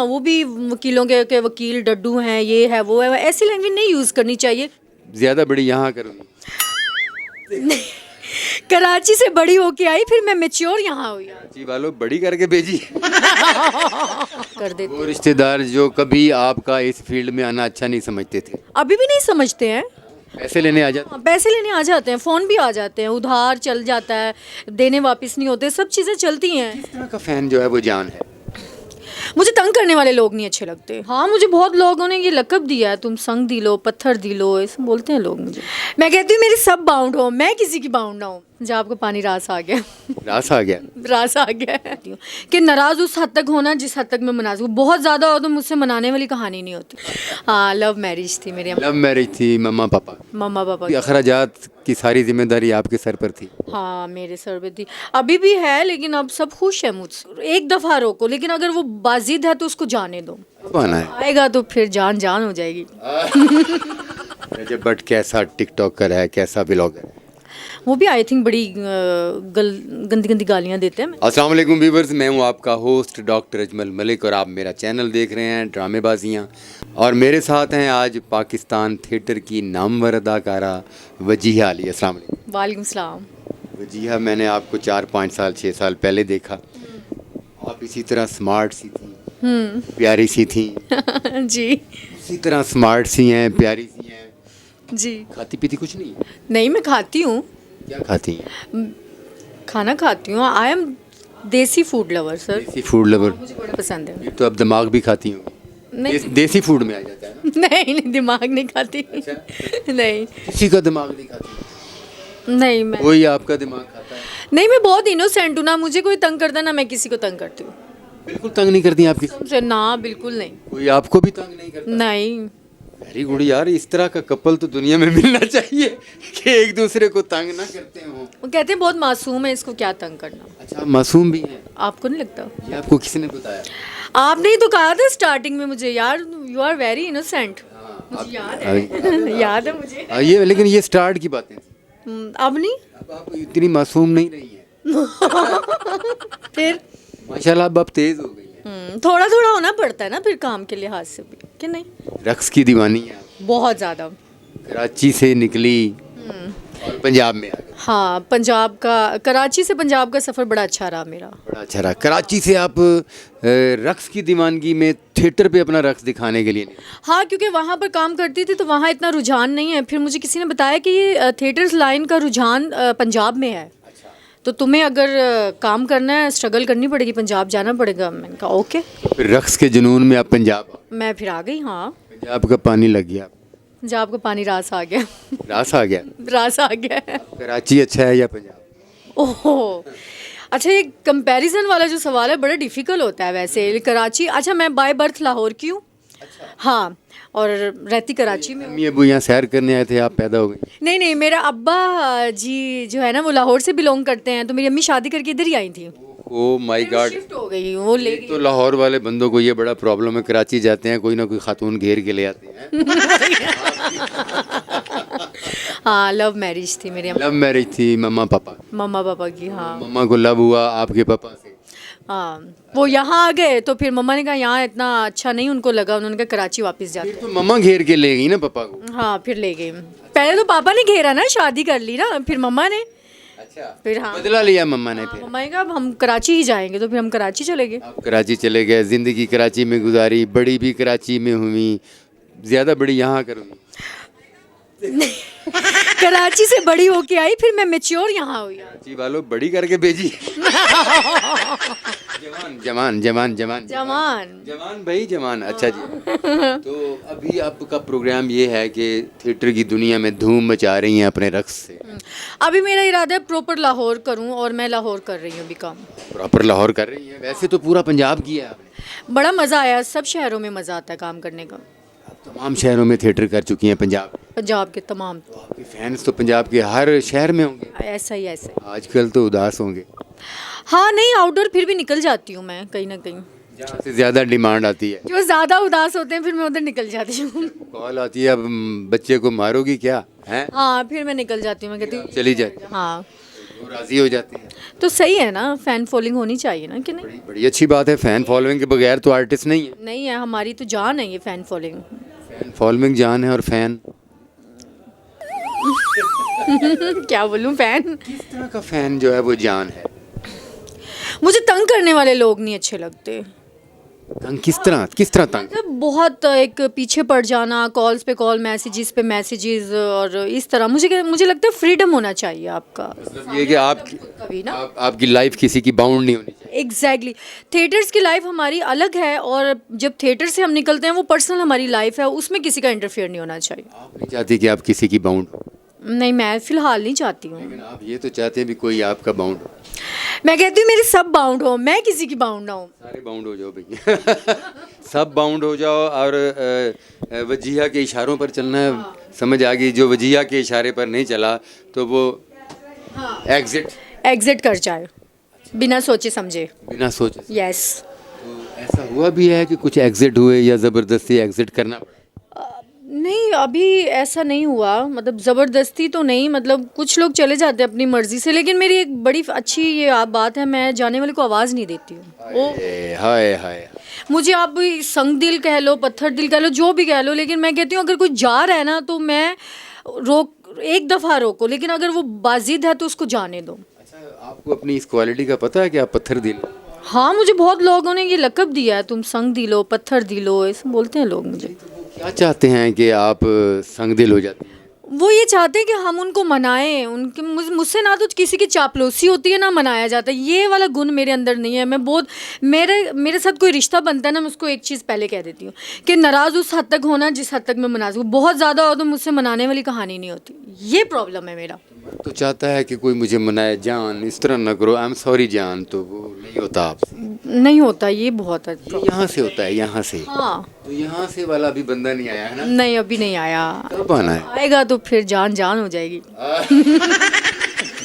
ना, वो भी वकीलों के वकील डड्डू हैं, ये है वो है, ऐसी लैंग्वेज नहीं यूज़ करनी चाहिए। ज़्यादा बड़ी यहाँ करूँगी। कराची से बड़ी होके आई, फिर मैं मैच्योर यहाँ हुई। जी वालों बड़ी करके भेजी। कर देते वो रिश्तेदार जो कभी आपका इस फील्ड में आना अच्छा नहीं समझते थे, अभी भी नहीं समझते हैं। पैसे लेने आ जाते। हाँ, पैसे लेने आ जाते हैं, फ़ोन भी आ जाते हैं, उधार चल जाता है, देने वापस नहीं होते, सब चीज़ें चलती हैं। इस तरह का फ़ैन जो है वो जान है। मुझे तंग करने वाले लोग नहीं अच्छे लगते। हाँ, मुझे बहुत लोगों ने ये लकब दिया है, तुम संग दिलो, पत्थर दिलो, ऐसे बोलते हैं लोग मुझे। मैं कहती हूँ मेरी सब बाउंड हो, मैं किसी की बाउंड ना हूँ। जब आपको पानी रास आ गया। रास आ गया। रास आ गया है कि नाराज़ उस हद तक होना जिस हद तक मैं मना सकूँ। बहुत ज़्यादा हो तो मुझसे मनाने वाली कहानी नहीं होती। हाँ, लव मैरिज थी मेरी। लव मैरिज थी, मम्मा पापा मम्मा पापा की अखराजात की सारी जिम्मेदारी आपके सर पर थी। हाँ, मेरे सर पे थी, अभी भी है, लेकिन अब सब खुश है मुझसे। एक दफ़ा रोको, लेकिन अगर वो बाजिद है तो उसको जाने दो। कब आना है? आएगा तो फिर जान जान हो जाएगी। रजब भट्ट कैसा टिकटॉकर है, कैसा ब्लॉगर है? वो भी आई थिंक बड़ी गंदी गंदी गालियाँ देते हैं। अस्सलाम वालेकुम व्यूअर्स, मैं हूं आपका होस्ट डॉक्टर अजमल मलिक और आप मेरा चैनल देख रहे हैं ड्रामेबाजियाँ। और मेरे साथ हैं आज पाकिस्तान थिएटर की नामवर अदाकारा वजीहा अली। अस्सलाम वालेकुम। वालेकुम सलाम। वजीहा, मैंने आपको 4-5 साल 6 साल पहले देखा। आप इसी तरह स्मार्ट सी थी, प्यारी सी थी। जी इसी तरह स्मार्ट सी हैं, प्यारी सी हैं। जी। खाती पीती कुछ नहीं? नहीं, मैं खाती हूँ, क्या खाती हैं? खाना खाती हूँ। आई एम देसी फूड लवर सर। देसी फूड लवर। मुझे बड़ा पसंद है। ये तो अब दिमाग भी खाती हूँ। नहीं देसी फूड में आ जाता है ना। नहीं, दिमाग नहीं खाती। नहीं किसी का दिमाग नहीं खाती, नहीं, मैं कोई आपका दिमाग खाता है। नहीं, मैं बहुत इनोसेंट हूँ ना, मुझे कोई तंग करता ना मैं किसी को तंग करती हूँ। बिल्कुल तंग नहीं करती आपकी? समझे ना, बिल्कुल नहीं। कोई आपको भी तंग नहीं करता? नहीं, वेरी गुड यार, इस तरह का कपल तो दुनिया में मिलना चाहिए कि एक दूसरे को तंग ना करते हो। वो कहते हैं बहुत मासूम है, इसको क्या तंग करना। अच्छा, मासूम भी हैं? आपको नहीं लगता? ये आपको किसने बताया? आपने ही तो कहा था स्टार्टिंग में मुझे, यार यू आर वेरी इनोसेंट। मुझे याद है। याद है मुझे। ये लेकिन ये स्टार्ट की बातें थी। अब नहीं। अब आप इतनी मासूम नहीं रही हैं। फिर माशाल्लाह अब आप तेज हो गई हैं। थोड़ा थोड़ा होना पड़ता है ना फिर काम के लिहाज से भी, कि नहीं? रक्स की दीवानी है आप। बहुत ज़्यादा। कराची से निकली और पंजाब में आ गई। हाँ, पंजाब का, कराची से पंजाब का सफ़र बड़ा अच्छा रहा मेरा। बड़ा अच्छा रहा। कराची से आप रक्स की दीवानगी में थिएटर पे अपना रक्स दिखाने के लिए नहीं? हाँ, क्योंकि वहाँ पर काम करती थी तो वहाँ इतना रुझान नहीं है। फिर मुझे किसी ने बताया कि ये थिएटर्स लाइन का रुझान पंजाब में है। तो तुम्हें अगर काम करना है, स्ट्रगल करनी पड़ेगी, पंजाब जाना पड़ेगा। मैंने कहा ओके। फिर रक्स के जुनून में आप पंजाब आ गए। मैं फिर आ गई। हाँ, पंजाब का पानी लग गया, पंजाब का पानी रास आ गया। रास आ गया। रास आ गया। कराची अच्छा है या पंजाब? ओहो, अच्छा, ये कंपैरिजन वाला जो सवाल है बड़ा डिफ़िकल्ट होता है वैसे। कराची, अच्छा मैं बाय बर्थ लाहौर की हूँ। हाँ, और रहती कराची में हूँ। अम्मी अबू यहाँ सैर करने आए थे, आप पैदा हो गई? नहीं नहीं, मेरा अब्बा जी जो है ना वो लाहौर से बिलोंग करते हैं, तो मेरी अम्मी शादी करके इधर ही आई थी। ओ माय गॉड, शिफ्ट हो गई, वो ले तो लाहौर वाले बंदों को ये बड़ा प्रॉब्लम है, कराची जाते हैं कोई ना कोई खातून घेर के ले आते हैं। हाँ, लव मैरिज थी मेरी। लव मैरिज थी मम्मा पापा? मम्मा पापा की। हाँ मम्मा को लव हुआ आपके पापा से? हाँ, वो यहाँ आ गए तो फिर मम्मा ने कहा यहाँ इतना अच्छा नहीं उनको लगा, उन्होंने कहा कराची वापस जाते। फिर तो मम्मा घेर के ले गई ना पापा को? हाँ, फिर ले गई। पहले तो पापा ने घेरा ना, शादी कर ली ना, फिर मम्मा ने। अच्छा, फिर हाँ, बदला लिया मम्मा ने। फिर मम्मा ने कहा अब हम कराची ही जाएंगे, तो फिर हम कराची चले गए। आप कराची चले गए, जिंदगी कराची में गुजारी, बड़ी भी कराची में हुई, ज़्यादा बड़ी यहाँ करूँगी? कराची से बड़ी होके आई, फिर मैं मैच्योर यहाँ हुई। कराची वालों बड़ी करके भेजी। जवान जवान जवान जवान जवान भाई जवान। अच्छा जी, तो अभी आपका प्रोग्राम ये है कि थिएटर की दुनिया में धूम मचा रही हैं अपने रक्स से। अभी मेरा इरादा है प्रॉपर लाहौर करूं, और मैं लाहौर कर रही हूँ अभी काम। प्रॉपर लाहौर कर रही हैं? वैसे तो पूरा पंजाब किया है आपने। बड़ा मज़ा आया, सब शहरों में मज़ा आता है काम करने का। आप तमाम शहरों में थिएटर कर चुकी हैं पंजाब? पंजाब के तमाम। तो आपके फैंस तो पंजाब के हर शहर में होंगे? ऐसा ही ऐसा ही। आजकल तो उदास होंगे। हाँ नहीं, आउटडोर फिर भी निकल जाती हूँ मैं कहीं ना कहीं। जहाँ से ज़्यादा डिमांड आती है, जो ज़्यादा उदास होते हैं फिर मैं उधर निकल जाती हूँ। कॉल आती है अब बच्चे को मारोगी क्या हैं? हाँ, फिर मैं निकल जाती हूँ, मैं कहती हूँ चली जाए। हाँ। राज़ी हो जाते हैं। तो सही है ना, फैन फॉलोइंग होनी चाहिए ना, कि नहीं? बड़ी अच्छी बात है, फ़ैन फॉलोइंग के बगैर तो आर्टिस्ट नहीं है। नहीं है, हमारी तो जान है ये फैन फॉलोइंग। फ़ैन फॉलोइंग जान है और फ़ैन क्या बोलूं, फैन। किस तरह का फ़ैन जो है वो जान है। मुझे तंग करने वाले लोग नहीं अच्छे लगते। तंग किस तरह तंग? मतलब बहुत एक पीछे पड़ जाना, कॉल्स पे कॉल, मैसेजेस पे मैसेजेस, और इस तरह मुझे लगता है फ्रीडम होना चाहिए आपका। मतलब ये कि कभी ना आपकी लाइफ किसी की बाउंड नहीं होनी चाहिए। एग्जैक्टली थिएटर्स की लाइफ हमारी अलग है, और जब थिएटर से हम निकलते हैं वो पर्सनल हमारी लाइफ है, उसमें किसी का इंटरफेयर नहीं होना चाहिए। आप नहीं चाहती कि आप किसी की बाउंड हो, नहीं, मैं फिलहाल नहीं चाहती हूँ। लेकिन आप ये तो चाहते हैं भी कोई आपका बाउंड हो। मैं कहती हूँ मेरे सब बाउंड हो, मैं किसी की बाउंड ना हूँ। सारे बाउंड हो जाओ भैया। सब बाउंड हो जाओ, और वजीहा के इशारों पर चलना है। समझ आ गई, जो वजीहा के इशारे पर नहीं चला तो वो एग्जिट कर जाए बिना सोचे समझे। बिना सोचे। यस। तो ऐसा हुआ भी है कि कुछ एग्जिट हुए या ज़बरदस्ती एग्जिट करना पड़ा? नहीं, अभी ऐसा नहीं हुआ, मतलब ज़बरदस्ती तो नहीं, मतलब कुछ लोग चले जाते हैं अपनी मर्ज़ी से, लेकिन मेरी एक बड़ी अच्छी ये आप बात है, मैं जाने वाले को आवाज़ नहीं देती हूँ। वो हाय हाय। मुझे आप संग दिल कह लो, पत्थर दिल कह लो, जो भी कह लो, लेकिन मैं कहती हूँ अगर कोई जा रहा है ना तो मैं एक दफ़ा रोको, लेकिन अगर वो बाजिद है तो उसको जाने दो। अच्छा, आपको अपनी इस क्वालिटी का पता है कि आप पत्थर दिल? हाँ, मुझे बहुत लोगों ने ये लक़ब दिया है, तुम संग दिलो, पत्थर दिलो, ऐसे बोलते हैं लोग मुझे। क्या चाहते हैं कि आप संग दिल हो जाते हैं? वो ये चाहते हैं कि हम उनको मनाएं, उनके मुझसे ना तो किसी की चापलूसी होती है ना मनाया जाता है। ये वाला गुण मेरे अंदर नहीं है। मैं बहुत मेरे साथ कोई रिश्ता बनता है ना, मैं उसको एक चीज़ पहले कह देती हूँ कि नाराज़ उस हद तक होना जिस हद तक मैं मना सकूँ। बहुत ज़्यादा हो तो मुझसे मनाने वाली कहानी नहीं होती। ये प्रॉब्लम है मेरा। तो चाहता है कि कोई मुझे मनाए, जान इस तरह ना करो, आई एम सॉरी जान, तो वो नहीं होता आपसे? नहीं होता, ये बहुत है। ये यहाँ से होता है, यहाँ से। हाँ, तो यहाँ से वाला अभी बंदा नहीं आया है ना? नहीं अभी नहीं आया। कब आना है? आएगा तो फिर जान हो जाएगी।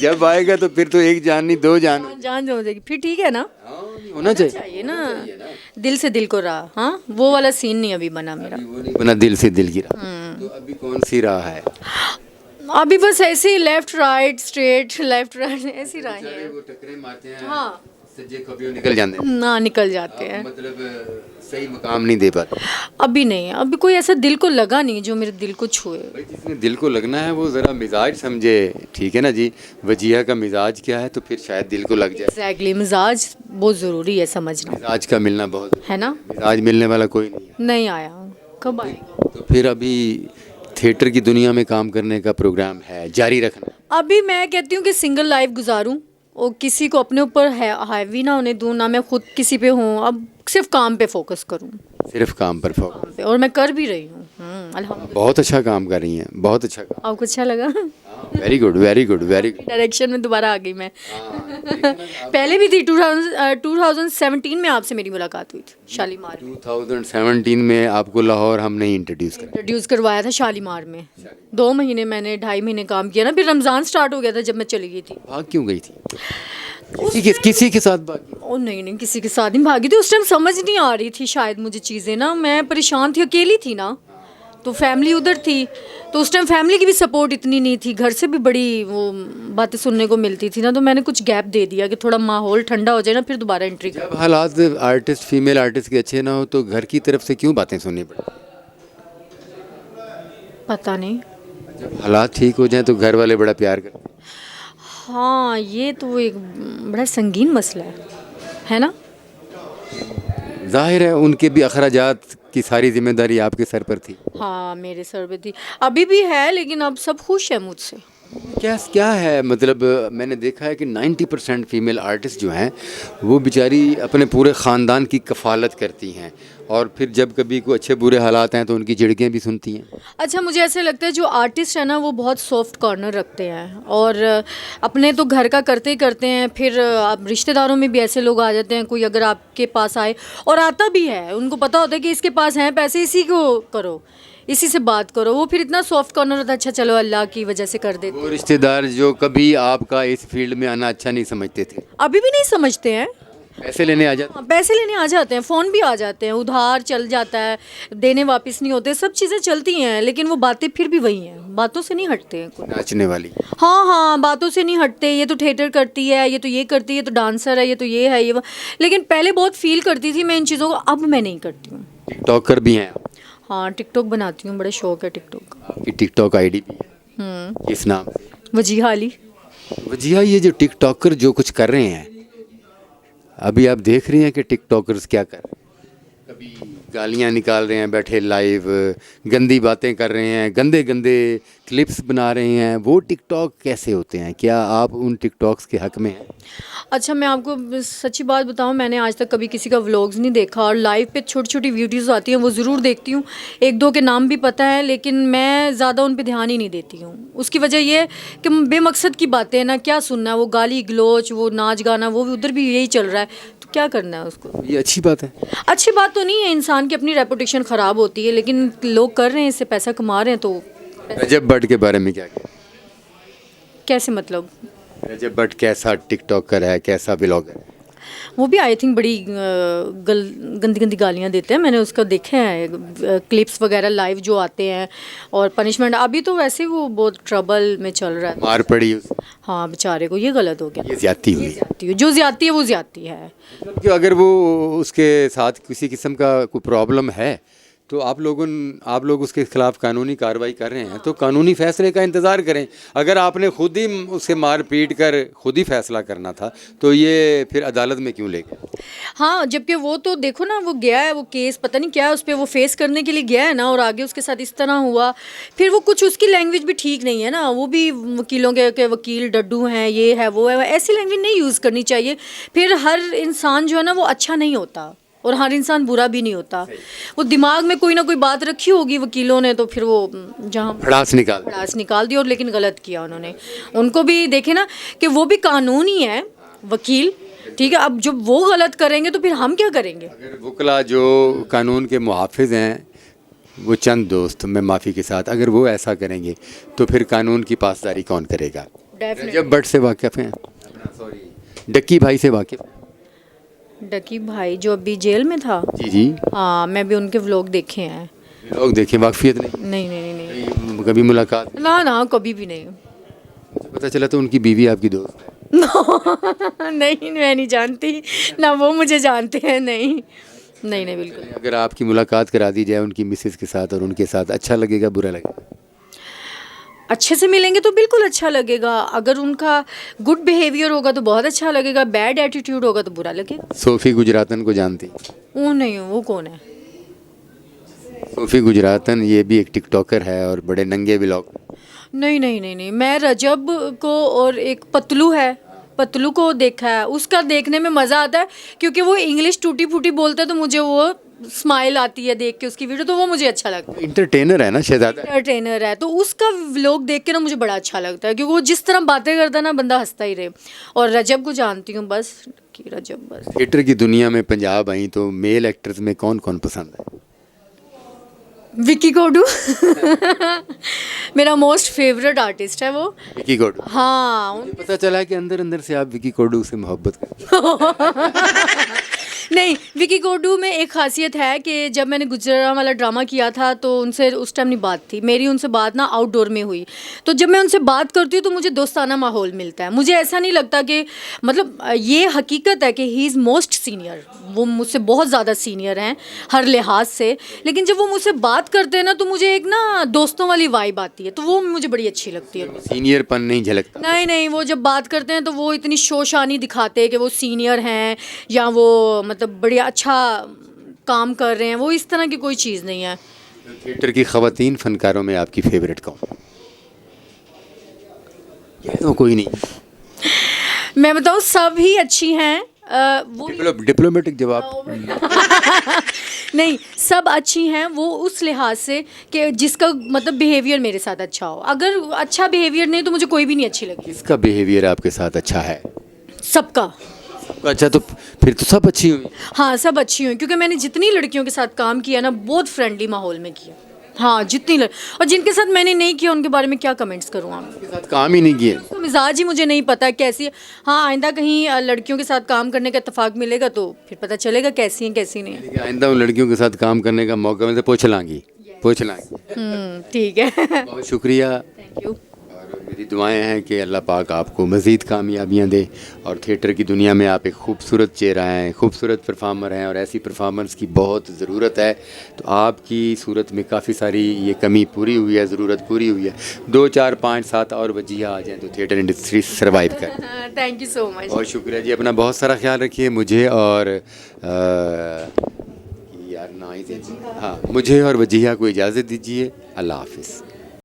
जब आएगा तो फिर तो एक जान नहीं, दो जान। जान हो जाएगी फिर, ठीक है ना? होना चाहिए। चाहिए ना, दिल से दिल को रहा। हाँ, वो वाला सीन नहीं अभी बना मेरा। वो नहीं बना दिल से दिल की राह। तो अभी कौन सी राह है? अभी बस ऐसे ही left right straight, left right ऐसी राहें हैं। वो टकरे मारते हैं। हाँ, सज्जे कभी निकल जाते हैं। ना निकल जाते हैं। मतलब सही मकाम नहीं दे पाते। अभी नहीं, अभी कोई ऐसा दिल को लगा नहीं जो मेरे दिल को छुए। भाई, जिसने दिल को लगना है वो ज़रा मिजाज समझे, ठीक है ना जी? वजीहा का मिजाज क्या है, तो फिर शायद दिल को लग जाए। एग्जैक्टली, मिजाज बहुत ज़रूरी है समझना, मिजाज का मिलना बहुत है ना? मिजाज मिलने वाला कोई नहीं है। नहीं आया, कब आएगा? तो फिर अभी थिएटर की दुनिया में काम करने का प्रोग्राम है, जारी रखना है? अभी मैं कहती हूँ कि सिंगल लाइफ गुजारूँ और किसी को अपने ऊपर हावी ना होने दूँ, ना मैं खुद किसी पे हूँ। अब सिर्फ काम पे फोकस करूँ। सिर्फ काम पर फोकस। और मैं कर भी रही हूँ। अल्हम्दुलिल्लाह। बहुत अच्छा काम कर रही हैं, बहुत अच्छा काम। आपको अच्छा लगा? Very good, very good, very good. Direction में दोबारा आ गई मैं। पहले भी थी 2017 में आपसे मेरी मुलाकात हुई थी शालीमार में। 2017 में आपको लाहौर हमने इंट्रोड्यूस करा। इंट्रोड्यूस करवाया था शालीमार में। 2 महीने मैंने 2.5 महीने काम किया ना, फिर रमज़ान स्टार्ट हो गया था जब मैं चली गई थी। भाग क्यों गई थी? किसी के साथ भागी? ओ नहीं, किसी के साथ नहीं भागी थी। उस टाइम समझ नहीं आ रही थी शायद मुझे चीज़ें ना, मैं परेशान थी, अकेली थी ना, तो फैमिली उधर थी, तो उस टाइम फैमिली की भी सपोर्ट इतनी नहीं थी, घर से भी बड़ी वो बातें सुनने को मिलती थी ना, तो मैंने कुछ गैप दे दिया कि थोड़ा माहौल ठंडा हो जाए ना, फिर दोबारा एंट्री। जब हालात आर्टिस्ट, फीमेल आर्टिस्ट के अच्छे ना हो तो घर की तरफ से क्यों बातें सुननी पड़ती? पता नहीं। जब हालात ठीक हो जाएं तो घर वाले बड़ा प्यार करते हैं। हाँ, ये तो एक बड़ा संगीन मसला है ना? जाहिर है उनके भी अखराजात की सारी जिम्मेदारी आपके सर पर थी। हाँ, मेरे सर पे थी, अभी भी है, लेकिन अब सब खुश है मुझसे। क्या है मतलब, मैंने देखा है कि 90% फीमेल आर्टिस्ट जो हैं वो बेचारी अपने पूरे ख़ानदान की कफ़ालत करती हैं, और फिर जब कभी कोई अच्छे बुरे हालात हैं तो उनकी झिड़कें भी सुनती हैं। अच्छा, मुझे ऐसे लगता है जो आर्टिस्ट है ना वो बहुत सॉफ्ट कॉर्नर रखते हैं, और अपने तो घर का करते ही करते हैं, फिर अब रिश्तेदारों में भी ऐसे लोग आ जाते हैं, कोई अगर आपके पास आए और आता भी है, उनको पता होता है कि इसके पास हैं पैसे, इसी को करो, इसी से बात करो, वो फिर इतना सॉफ्ट कॉर्नर होता है, अच्छा चलो अल्लाह की वजह से कर देते। वो रिश्तेदार जो कभी आपका इस फील्ड में आना अच्छा नहीं समझते थे, अभी भी नहीं समझते हैं। पैसे लेने आ जाते हाँ, पैसे लेने आ जाते हैं, फ़ोन भी आ जाते हैं, उधार चल जाता है, देने वापस नहीं होते, सब चीज़ें चलती हैं, लेकिन वो बातें फिर भी वही हैं, बातों से नहीं हटते हैं कोई। नाचने वाली। हाँ हाँ, बातों से नहीं हटते, ये तो थिएटर करती है, ये तो ये करती है, ये तो डांसर है, ये तो ये है, ये वो। लेकिन पहले बहुत फील करती थी मैं इन चीज़ों को, अब मैं नहीं करती हूँ। टिकटॉकर भी हैं आप। हाँ, टिकटॉक बनाती हूँ, बड़ा शौक है टिकटॉक का। आपकी टिकटॉक आईडी भी है, किस नाम से? वजीहा अली। वजीहा, ये जो टिकटॉकर जो कुछ कर रहे हैं, अभी आप देख रही हैं कि टिकटॉकर्स क्या कर रहे हैं? कभी गालियां निकाल रहे हैं बैठे लाइव, गंदी बातें कर रहे हैं, गंदे गंदे क्लिप्स बना रहे हैं। वो टिकटॉक कैसे होते हैं? क्या आप उन टिकटॉक्स के हक में हैं? अच्छा, मैं आपको सच्ची बात बताऊं, मैंने आज तक कभी किसी का व्लॉग्स नहीं देखा, और लाइव पे छोटी छोटी वीडियोस आती हैं वो ज़रूर देखती हूँ, एक दो के नाम भी पता है, लेकिन मैं ज़्यादा उन पे ध्यान ही नहीं देती हूँ। उसकी वजह ये है कि बेमकसद की बातें हैं ना, क्या सुनना है, वो गाली गलोच, वो नाच गाना, वो भी उधर भी यही चल रहा है, तो क्या करना है उसको। ये अच्छी बात है। अच्छी बात तो नहीं है, इंसान की अपनी रेपुटेशन ख़राब होती है, लेकिन लोग कर रहे हैं, इससे पैसा कमा रहे हैं, तो रजब भट्ट के बारे में क्या कहते कैसे मतलब? हैं? रजब भट्ट कैसा टिकटॉकर है, कैसा ब्लॉगर है? वो भी आई थिंक बड़ी गंदी गंदी गालियाँ देते हैं, मैंने उसका देखे हैं क्लिप्स वगैरह लाइव जो आते हैं, और पनिशमेंट अभी तो वैसे ही वो बहुत ट्रबल में चल रहा है। मार पड़ी उसे। हाँ, बेचारे को ये गलत हो गया। ये ज्यादती हुई है। ज्यादती है, जो ज्यादती है वो ज्यादती है। मतलब कि अगर वो उसके साथ किसी किस्म का कोई प्रॉब्लम है तो आप लोग उसके खिलाफ कानूनी कार्रवाई कर रहे हैं, तो कानूनी फैसले का इंतज़ार करें। अगर आपने खुद ही उसे मार पीट कर खुद ही फैसला करना था तो ये फिर अदालत में क्यों ले गए? हाँ, जबकि वो तो देखो ना, वो गया है, वो केस पता नहीं क्या है उस पर, वो फेस करने के लिए गया है ना, और आगे उसके साथ इस तरह हुआ। फिर वो कुछ उसकी लैंग्वेज भी ठीक नहीं है ना, वो भी वकीलों के वकील डड्डू हैं, ये है वो है, ऐसी लैंग्वेज नहीं यूज़ करनी चाहिए। फिर हर इंसान जो है ना वो अच्छा नहीं होता, और हर इंसान बुरा भी नहीं होता। वो दिमाग में कोई ना कोई बात रखी होगी वकीलों ने, तो फिर वो जहाँ भड़ास निकाल दी, और लेकिन गलत किया उन्होंने। उनको भी देखे ना कि वो भी कानून ही है, वकील, ठीक है। अब जब वो गलत करेंगे तो फिर हम क्या करेंगे? अगर वकला जो कानून के मुहाफिज हैं, वो चंद दोस्त, मैं माफ़ी के साथ, अगर वो ऐसा करेंगे तो फिर कानून की पासदारी कौन करेगा? रजब भट्ट से वाकिफ़ हैं? डक्की भाई से वाकिफ़? डकी भाई जो अभी जेल में था, जी जी, हाँ, मैं भी उनके व्लॉग देखे हैं। लोग देखें, वाकफियत नहीं? नहीं नहीं नहीं नहीं, कभी मुलाकात? ना ना, कभी भी नहीं। मुझे पता चला तो उनकी बीवी आपकी दोस्त है। नहीं, मैं नहीं जानती ना, वो मुझे जानते हैं, नहीं नहीं नहीं, बिल्कुल। अगर आपकी मुलाकात करा दी जाए उनकी मिसेस के साथ और उनके साथ, अच्छा लगेगा बुरा लगेगा? अच्छे से मिलेंगे तो बिल्कुल अच्छा लगेगा, अगर उनका गुड बिहेवियर होगा तो बहुत अच्छा लगेगा, बैड एटीट्यूड होगा तो बुरा लगेगा। सोफ़ी गुजरातन को जानती? वो नहीं, वो कौन है? सोफ़ी गुजरातन ये भी एक टिकटॉकर है और बड़े नंगे ब्लॉग। नहीं नहीं नहीं नहीं, मैं रजब को, और एक पतलू है, पतलू को देखा है, उसका देखने में मज़ा आता है, क्योंकि वो इंग्लिश टूटी फूटी बोलता है, तो मुझे वो स्माइल आती है देख के उसकी वीडियो, तो वो मुझे अच्छा लगता है। इंटरटेनर है ना शहजादा? एंटरटेनर है, तो उसका व्लॉग देख के ना मुझे बड़ा अच्छा लगता है, क्योंकि वो जिस तरह बातें करता है ना, बंदा हंसता ही रहे। और रजब को जानती हूँ बस, कि रजब बस। थिएटर की दुनिया में पंजाब आई तो मेल एक्टर्स में कौन कौन पसंद है? विकी कौडू मेरा मोस्ट फेवरेट आर्टिस्ट है वो। विकी कौडू? हाँ, मुझे पता चला कि अंदर अंदर से आप विकी कौडू से मोहब्बत करते नहीं, विकी कौडू में एक खासियत है कि जब मैंने गुजरात वाला ड्रामा किया था तो उनसे उस टाइम नहीं बात थी मेरी, उनसे बात ना आउटडोर में हुई। तो जब मैं उनसे बात करती हूँ तो मुझे दोस्ताना माहौल मिलता है, मुझे ऐसा नहीं लगता कि, मतलब ये हकीकत है कि ही इज़ मोस्ट सीनियर, वो मुझसे बहुत ज़्यादा सीनियर हैं हर लिहाज से, लेकिन जब वो मुझसे बात करते हैं ना तो मुझे एक ना दोस्तों वाली वाइब आती है, तो वो मुझे बड़ी अच्छी लगती है। सीनियरपन नहीं झलकता? नहीं नहीं, वो जब बात करते हैं तो वो इतनी शोशानी दिखाते हैं कि वो सीनियर हैं या वो मतलब बड़ी अच्छा काम कर रहे हैं, वो इस तरह की कोई चीज़ नहीं है। थिएटर की ख़वातीन फनकारों में आपकी फेवरेट कौन? तो कोई नहीं? मैं बताऊँ, सब ही अच्छी हैं। वो डिप्लोमेटिक जवाब। नहीं, सब अच्छी हैं, वो उस लिहाज से कि जिसका मतलब बिहेवियर मेरे साथ अच्छा हो। अगर अच्छा बिहेवियर नहीं तो मुझे कोई भी नहीं अच्छी लगती। किसका बिहेवियर आपके साथ अच्छा है? सबका। अच्छा, तो फिर तो सब अच्छी हुई। हाँ, सब अच्छी हुई, क्योंकि मैंने जितनी लड़कियों के साथ काम किया ना, बहुत फ्रेंडली माहौल में किया। हाँ जितनी और जिनके साथ मैंने नहीं किया उनके बारे में क्या कमेंट्स करूँ आप? के साथ काम ही नहीं किए। तो मिजाज ही मुझे नहीं पता कैसी है। हाँ आइंदा कहीं लड़कियों के साथ काम करने का इत्तेफाक मिलेगा तो फिर पता चलेगा कैसी हैं कैसी नहीं। लेकिन आइंदा उन लड़कियों के साथ काम करने का मौका मिले तो पूछ लांगी, पूछ लांगी। ठीक है। बहुत शुक्रिया। Thank you. और मेरी दुआएं हैं कि अल्लाह पाक आपको मज़ीद कामयाबियाँ दे और थिएटर की दुनिया में आप एक खूबसूरत चेहरा हैं, खूबसूरत परफॉर्मर हैं और ऐसी परफॉर्मेंस की बहुत ज़रूरत है। तो आपकी सूरत में काफ़ी सारी ये कमी पूरी हुई है, ज़रूरत पूरी हुई है। 2 4 5 7 और वजीहा आ जाएँ तो थिएटर इंडस्ट्री सर्वाइव करे। Thank you so much. बहुत शुक्रिया जी, अपना बहुत सारा ख्याल रखिए। मुझे और यार ना ही हाँ, मुझे और वजीहा को इजाज़त दीजिए। अल्लाह हाफिज़।